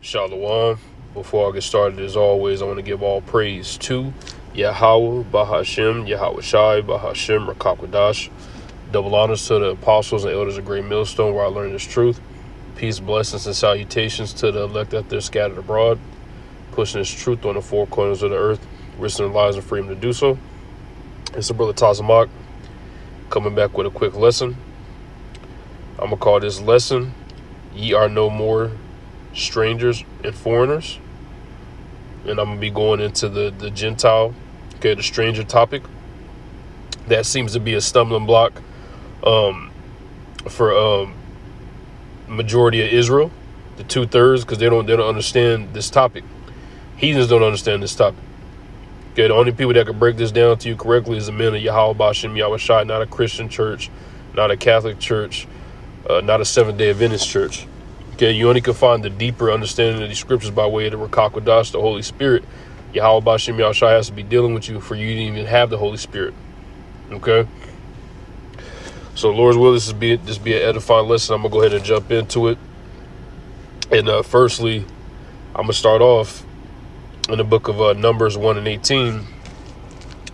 Shalom. Before I get started, as always, I want to give all praise to Yahweh, Bahashem, Yahweh Shai, Bahashem, Rakakwadash. Double honors to the apostles and elders of Great Millstone, where I learned this truth. Peace, blessings, and salutations to the elect out there scattered abroad, pushing this truth on the four corners of the earth, risking their lives and freedom to do so. It's the brother Tazamak, coming back with a quick lesson. I'm going to call this lesson, Ye Are No More Strangers and Foreigners. And I'm going to be going into the Gentile, the stranger topic. That seems to be a stumbling block for majority of Israel, the 2/3, because they don't understand this topic. Heathens don't understand this topic. The only people that can break this down to you correctly is the men of Yahweh Bashem Yahweh Shai, not a Christian church, not a Catholic church, not a Seventh-day Adventist church. You only can find the deeper understanding of these scriptures by way of the Rakakwadash, the Holy Spirit. Yahweh Bashem Yahweh Shai has to be dealing with you for you to even have the Holy Spirit. Okay? So, Lord's will, this be an edifying lesson. I'm going to go ahead and jump into it. And firstly, I'm going to start off in the book of Numbers 1 and 18.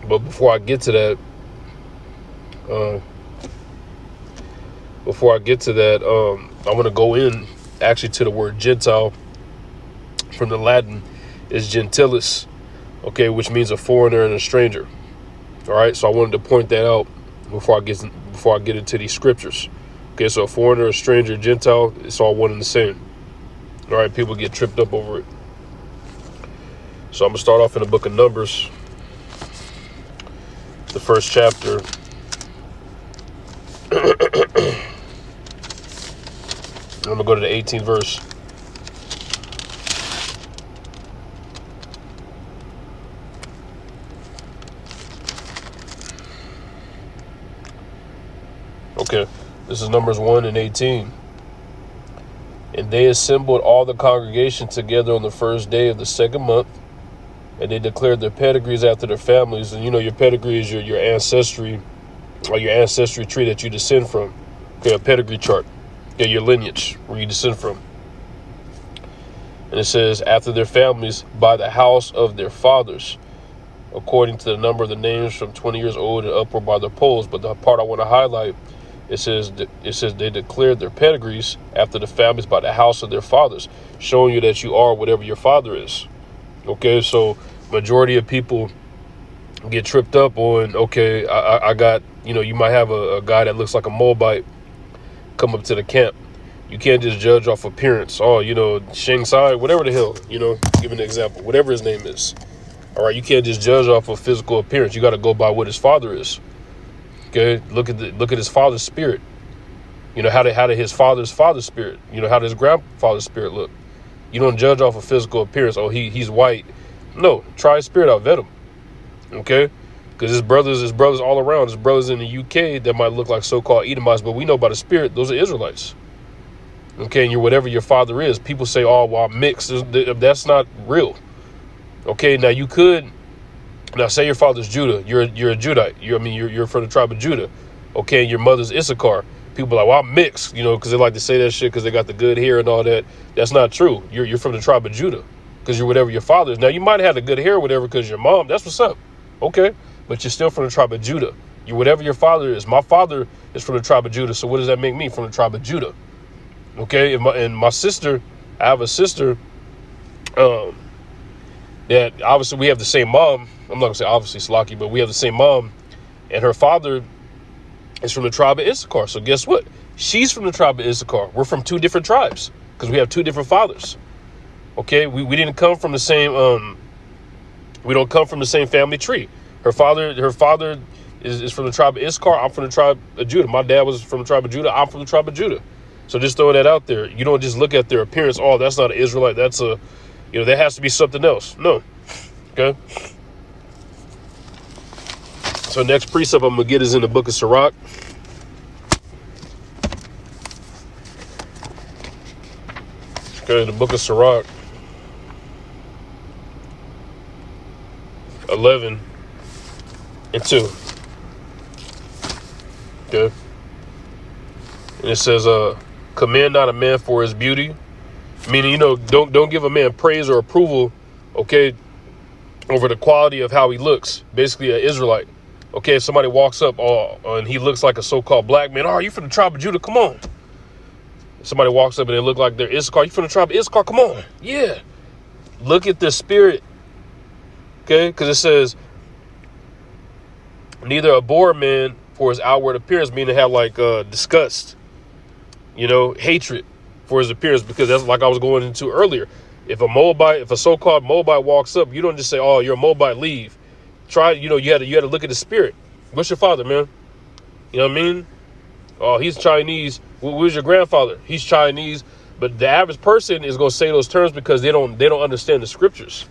But before I get to that, I want to go in actually to the word Gentile. From the Latin is gentilis, okay, which means a foreigner and a stranger. All right, so I wanted to point that out before I get into these scriptures. Okay, so a foreigner, a stranger, Gentile, it's all one and the same. All right, people get tripped up over it. So I'm gonna start off in the book of Numbers, the first chapter. I'm gonna go to the 18th verse. Okay, this is Numbers 1 and 18. And they assembled all the congregation together on the first day of the second month, and they declared their pedigrees after their families. And you know, your pedigree is your ancestry, or your ancestry tree that you descend from. Okay, a pedigree chart. Okay, your lineage, where you descend from. And it says, after their families, by the house of their fathers, according to the number of the names from 20 years old and upward by their polls. But the part I want to highlight, it says they declared their pedigrees after the families by the house of their fathers, showing you that you are whatever your father is. Okay, so majority of people get tripped up on, okay, I got, you might have a guy that looks like a Moabite come up to the camp. You can't just judge off appearance. Oh, Sheng Sai, whatever the hell, give an example, whatever his name is. All right, you can't just judge off of physical appearance. You got to go by what his father is. Okay, look at his father's spirit. How did his father's spirit? How did his grandfather's spirit look? You don't judge off of physical appearance. Oh, he's white. No, try his spirit out, vet him. Okay, because his brothers all around. His brothers in the UK that might look like so-called Edomites, but we know by the spirit those are Israelites. Okay, and you're whatever your father is. People say, "Oh, well, I'm mixed." That's not real. Okay, now you could. Now, say your father's Judah, you're a Judite. You're from the tribe of Judah. Okay, and your mother's Issachar. People are like, well, I'm mixed, because they like to say that shit because they got the good hair and all that. That's not true. You're from the tribe of Judah because you're whatever your father is. Now, you might have the good hair or whatever because your mom. That's what's up. Okay, but you're still from the tribe of Judah. You're whatever your father is. My father is from the tribe of Judah. So what does that make me? From the tribe of Judah. Okay, and my sister, I have a sister that obviously we have the same mom. I'm not going to say obviously Slaki, but we have the same mom. And her father is from the tribe of Issachar. So guess what? She's from the tribe of Issachar. We're from two different tribes because we have two different fathers. Okay? We didn't come from the same, we don't come from the same family tree. Her father is from the tribe of Issachar. I'm from the tribe of Judah. My dad was from the tribe of Judah. I'm from the tribe of Judah. So just throwing that out there. You don't just look at their appearance. Oh, that's not an Israelite. That's a, that has to be something else. No. Okay? So next precept I'm going to get is in the book of Sirach. Okay, the book of Sirach. 11 and 2. Okay. And it says, commend not a man for his beauty, Meaning, don't give a man praise or approval, okay, over the quality of how he looks. Basically, an Israelite. Okay, if somebody walks up and he looks like a so-called black man, you from the tribe of Judah? Come on. If somebody walks up and they look like they're Issachar, you from the tribe of Issachar? Come on. Yeah. Look at the spirit. Okay, because it says, neither abhor a man for his outward appearance, meaning have like disgust, hatred for his appearance, because that's like I was going into earlier. If a so-called Moabite walks up, you don't just say, "Oh, you're a Moabite, leave." Try, you had to look at the spirit. What's your father, man? You know what I mean? Oh, he's Chinese. Where's your grandfather? He's Chinese. But the average person is gonna say those terms because they don't understand the scriptures.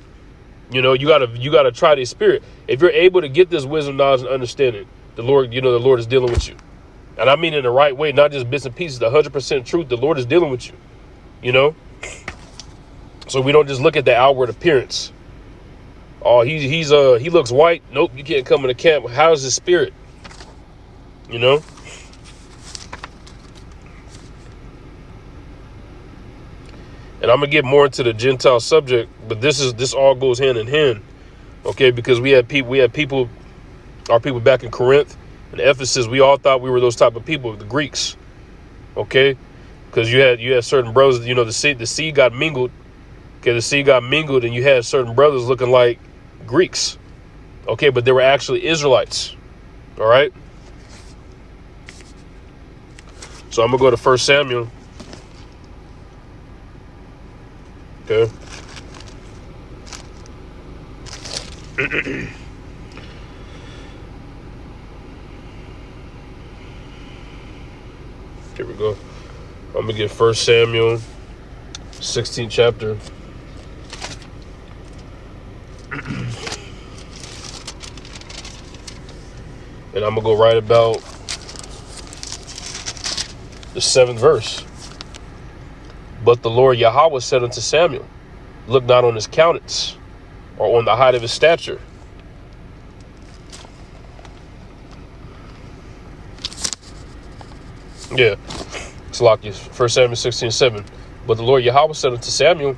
You gotta try the spirit. If you're able to get this wisdom, knowledge, and understanding, the Lord is dealing with you. And I mean in the right way, not just bits and pieces, the 100% truth. The Lord is dealing with you, So we don't just look at the outward appearance. Oh, he looks white. Nope, you can't come in the camp. How's his spirit? And I'm gonna get more into the Gentile subject, but this all goes hand in hand, okay? Because we had people, our people back in Corinth and Ephesus. We all thought we were those type of people, the Greeks, okay? Because you had certain brothers, the seed got mingled. Okay, the seed got mingled, and you had certain brothers looking like Greeks, okay? But they were actually Israelites, all right? So I'm gonna go to 1 Samuel. Okay. Here we go. I'm gonna get 1 Samuel, 16th chapter. And I'm gonna go right about the 7th verse. But the Lord Yahweh said unto Samuel, look not on his countenance or on the height of his stature. Yeah, it's like 1 Samuel 16:7. But the Lord Yahweh said unto Samuel,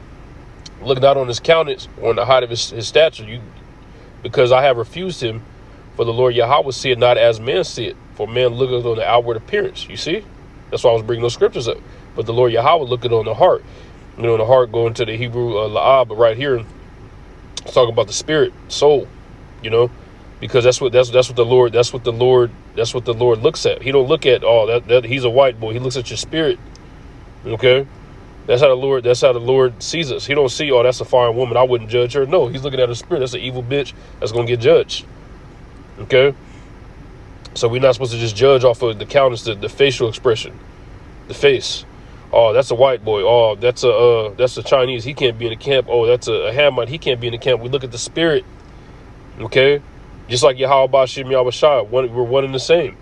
look not on his countenance or on the height of his stature, because I have refused him. For the Lord Yahweh see it not as man see it, for man looketh on the outward appearance. You see? That's why I was bringing those scriptures up. But the Lord Yahweh looketh on the heart. The heart going to the Hebrew la'ah, but right here it's talking about the spirit, soul, because that's what the Lord looks at. He don't look at that he's a white boy. He looks at your spirit. Okay? That's how the Lord sees us. He don't see, that's a foreign woman, I wouldn't judge her. No, he's looking at her spirit. That's an evil bitch that's gonna get judged. Okay? So we're not supposed to just judge off of the countenance, the facial expression, the face. Oh, that's a white boy. Oh, that's a Chinese. He can't be in the camp. Oh, that's a Hamite. He can't be in the camp. We look at the spirit. Okay? Just like Yahweh Bashim Yahweh Shai, we're one and the same.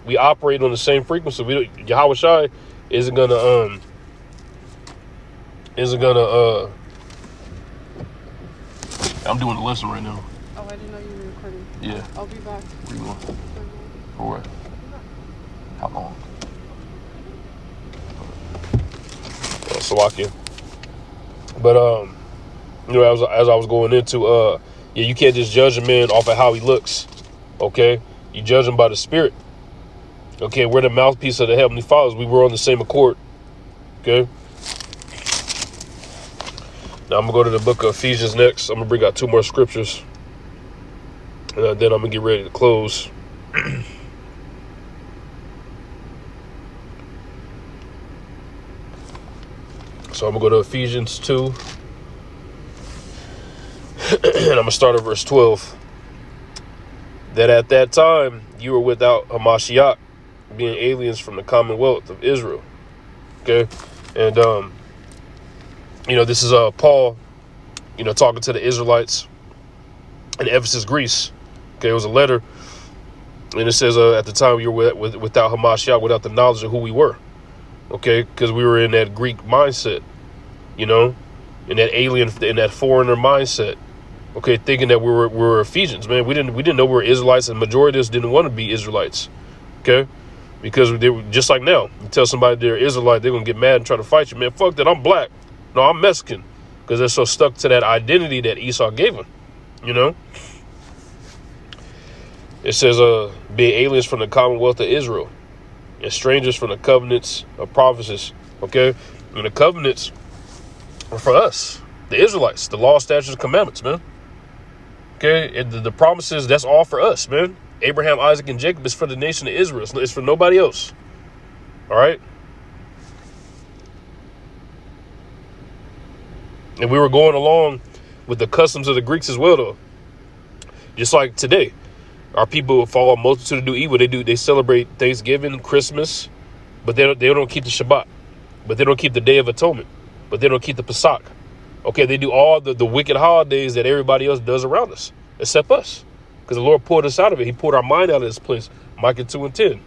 We operate on the same frequency. Yahweh Shai isn't gonna I'm doing the lesson right now. Oh, I didn't know you were recording. Yeah. I'll be back. Where you going? For what? How long? Slovakia. But as I was going into you can't just judge a man off of how he looks. Okay? You judge him by the spirit. Okay, we're the mouthpiece of the Heavenly Fathers. We were on the same accord. Okay? Now I'm gonna go to the book of Ephesians next. I'm gonna bring out 2 more scriptures. And then I'm gonna get ready to close. So I'm gonna go to Ephesians 2. And I'm gonna start at verse 12. That at that time you were without Hamashiach, being aliens from the commonwealth of Israel. Okay? And this is Paul, talking to the Israelites in Ephesus, Greece. Okay, it was a letter. And it says at the time you were without Hamashiach, without the knowledge of who we were. Okay, because we were in that Greek mindset, in that alien, in that foreigner mindset. Okay, thinking that we were Ephesians, man. We didn't know we were Israelites, and the majority of us didn't want to be Israelites. Okay, because they were just like now. You tell somebody they're Israelite, they're gonna get mad and try to fight you, man. Fuck that, I'm black. No, I'm Mexican, because they're so stuck to that identity that Esau gave them. You know, it says, being aliens from the commonwealth of Israel and strangers from the covenants of promises. Okay, and the covenants are for us, the Israelites, the law, statutes, and commandments, man. Okay, and the promises, that's all for us, man. Abraham, Isaac, and Jacob is for the nation of Israel. It's for nobody else. All right. And we were going along with the customs of the Greeks as well, though. Just like today, our people follow a multitude to do evil. They celebrate Thanksgiving, Christmas, but they don't keep the Shabbat. But they don't keep the Day of Atonement. But they don't keep the Pesach. Okay, they do all the wicked holidays that everybody else does around us, except us. Because the Lord pulled us out of it. He pulled our mind out of this place. Micah 2:10.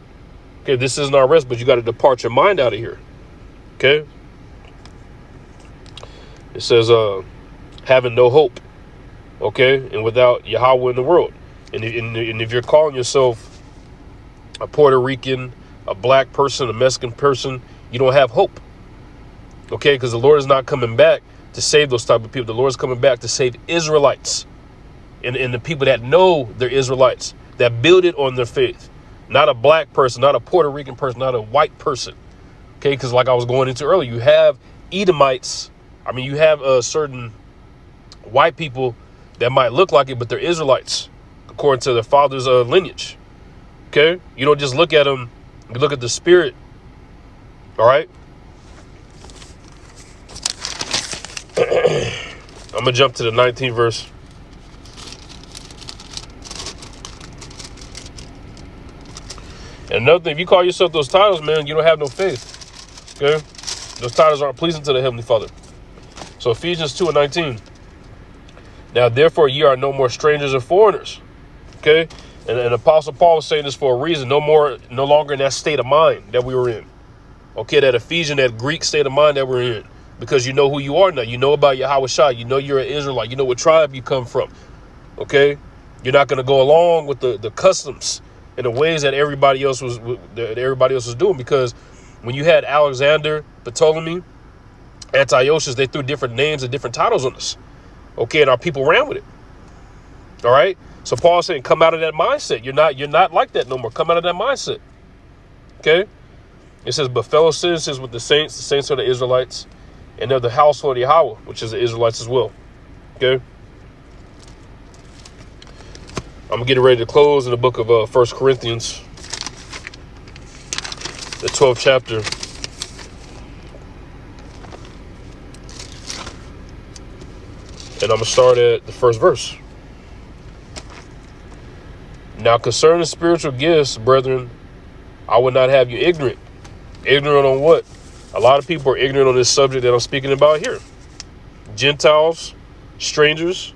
Okay, this isn't our rest, but you got to depart your mind out of here. Okay? It says, having no hope. Okay? And without Yahweh in the world. And if you're calling yourself a Puerto Rican, a black person, a Mexican person, you don't have hope. Okay? Because the Lord is not coming back to save those type of people. The Lord is coming back to save Israelites. And the people that know they're Israelites, that build it on their faith. Not a black person, not a Puerto Rican person, not a white person. Okay? Because like I was going into earlier, you have Edomites. I mean, you have certain white people that might look like it, but they're Israelites, according to their father's lineage. Okay? You don't just look at them, you look at the spirit. All right? I'm going to jump to the 19th verse. And another thing, if you call yourself those titles, man, you don't have no faith. Okay? Those titles aren't pleasing to the Heavenly Father. So Ephesians 2:19. Now, therefore, ye are no more strangers and foreigners. Okay? And Apostle Paul is saying this for a reason. No longer in that state of mind that we were in. Okay, that Ephesian, that Greek state of mind that we're in. Because you know who you are now. You know about Yahweh Shai. You know you're an Israelite. You know what tribe you come from. Okay? You're not going to go along with the customs and the ways that everybody else was doing. Because when you had Alexander, Ptolemy, Antiochus, they threw different names and different titles on us. Okay, and our people ran with it. All right? So Paul's saying, come out of that mindset. You're not like that no more. Come out of that mindset. Okay? It says, but fellow citizens with the saints are the Israelites, and they're the household of Yahweh, which is the Israelites as well. Okay? I'm getting ready to close in the book of 1 Corinthians, the 12th chapter. And I'm going to start at the first verse. Now concerning spiritual gifts, brethren, I would not have you ignorant. Ignorant on what? A lot of people are ignorant on this subject that I'm speaking about here. Gentiles, strangers,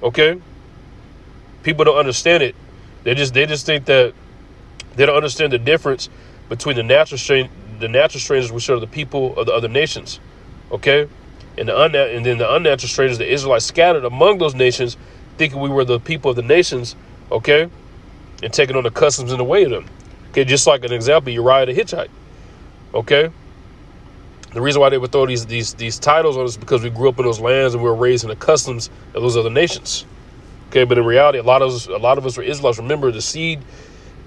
okay? People don't understand it. They just think that they don't understand the difference between the natural strangers, which are the people of the other nations, okay? And then the unnatural strangers, the Israelites scattered among those nations, thinking we were the people of the nations, okay? And taking on the customs and the way of them. Okay, just like an example, Uriah the Hittite. Okay? The reason why they would throw these titles on us is because we grew up in those lands and we were raised in the customs of those other nations. Okay, but in reality, a lot of us were Israelites. Remember, the seed,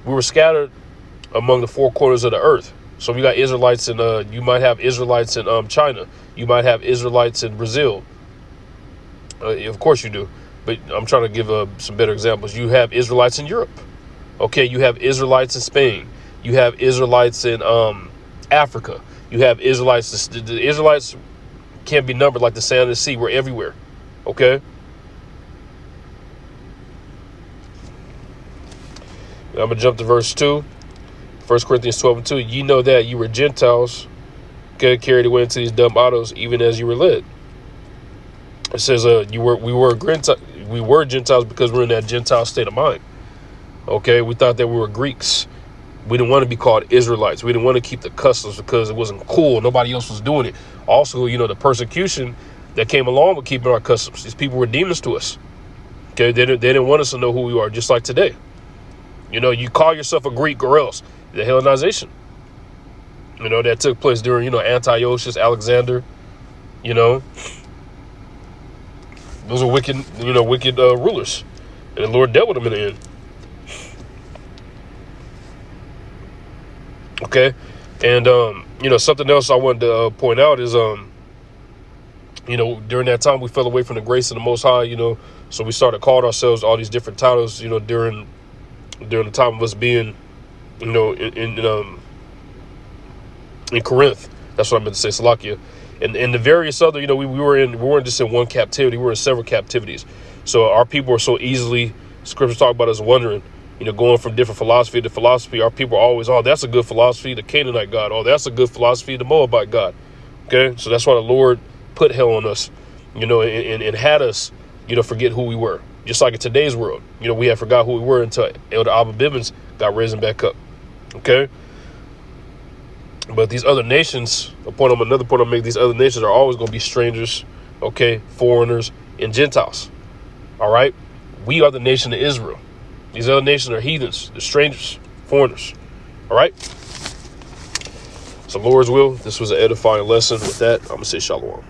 we were scattered among the four corners of the earth. So we got Israelites in, you might have Israelites in China. You might have Israelites in Brazil. Of course you do. But I'm trying to give some better examples. You have Israelites in Europe. Okay, you have Israelites in Spain. You have Israelites in Africa. You have Israelites. The Israelites can't be numbered like the sand of the sea. We're everywhere. Okay? I'm going to jump to verse 2. 1 Corinthians 12:2. Ye know that you were Gentiles, okay, carried away into these dumb idols, even as you were led. It says we were Gentiles because we're in that Gentile state of mind. Okay, we thought that we were Greeks. We didn't want to be called Israelites. We didn't want to keep the customs because it wasn't cool. Nobody else was doing it. Also, the persecution that came along with keeping our customs. These people were demons to us. Okay, they didn't want us to know who we are, just like today. You call yourself a Greek or else. The Hellenization. That took place during, Antiochus, Alexander, You know, those are wicked, wicked rulers. And the Lord dealt with them in the end. Okay. And, something else I wanted to point out is, during that time we fell away from the grace of the Most High, so we started calling ourselves all these different titles, during the time of us being, in Corinth. That's what I meant to say, Salakia. And the various other, we weren't just in one captivity, we were in several captivities. So our people are so easily, scriptures talk about us wondering, going from different philosophy to philosophy. Our people are always, oh, that's a good philosophy, the Canaanite God. Oh, that's a good philosophy, the Moabite God. Okay, so that's why the Lord put hell on us, and had us, forget who we were. Just like in today's world, we have forgot who we were until Elder Abba Bivens got risen back up. Okay. But these other nations, another point I make, these other nations are always going to be strangers, okay, foreigners, and Gentiles. All right. We are the nation of Israel. These other nations are heathens, they're strangers, foreigners. All right. So Lord's will, this was an edifying lesson. With that, I'm going to say shalom.